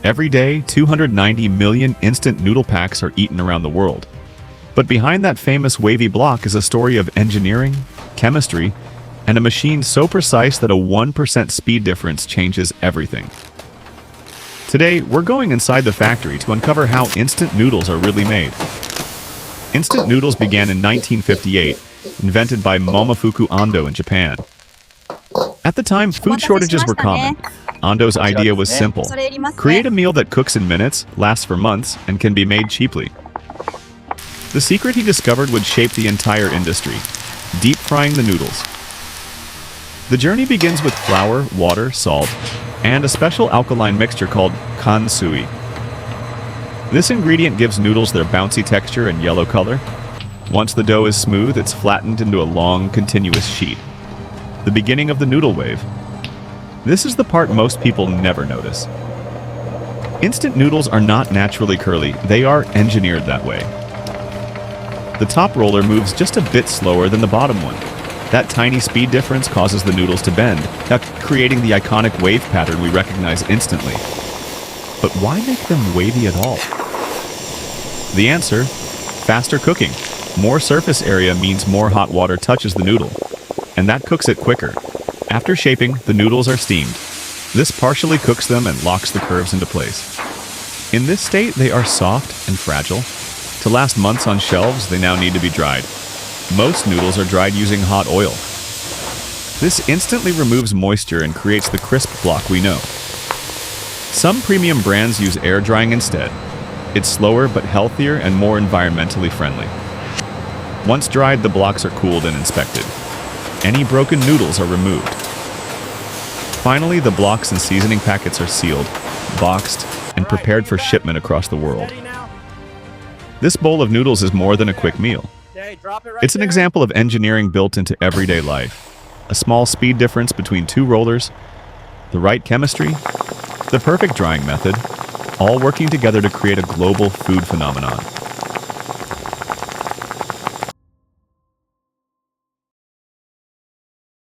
Every day, 290 million instant noodle packs are eaten around the world. But behind that famous wavy block is a story of engineering, chemistry, and a machine so precise that a 1% speed difference changes everything. Today, we're going inside the factory to uncover how instant noodles are really made. Instant noodles began in 1958, invented by Momofuku Ando in Japan. At the time, food shortages were common. Ando's idea was simple. Create a meal that cooks in minutes, lasts for months, and can be made cheaply. The secret he discovered would shape the entire industry: deep frying the noodles. The journey begins with flour, water, salt, and a special alkaline mixture called kansui. This ingredient gives noodles their bouncy texture and yellow color. Once the dough is smooth, it's flattened into a long, continuous sheet. The beginning of the noodle wave. This is the part most people never notice. Instant noodles are not naturally curly, they are engineered that way. The top roller moves just a bit slower than the bottom one. That tiny speed difference causes the noodles to bend, creating the iconic wave pattern we recognize instantly. But why make them wavy at all? The answer: faster cooking. More surface area means more hot water touches the noodle, and that cooks it quicker. After shaping, the noodles are steamed. This partially cooks them and locks the curves into place. In this state, they are soft and fragile. To last months on shelves, they now need to be dried. Most noodles are dried using hot oil. This instantly removes moisture and creates the crisp block we know. Some premium brands use air drying instead. It's slower but healthier and more environmentally friendly. Once dried, the blocks are cooled and inspected. Any broken noodles are removed. Finally, the blocks and seasoning packets are sealed, boxed, and prepared for shipment across the world. This bowl of noodles is more than a quick meal. It's an example of engineering built into everyday life. A small speed difference between two rollers, the right chemistry, the perfect drying method, all working together to create a global food phenomenon.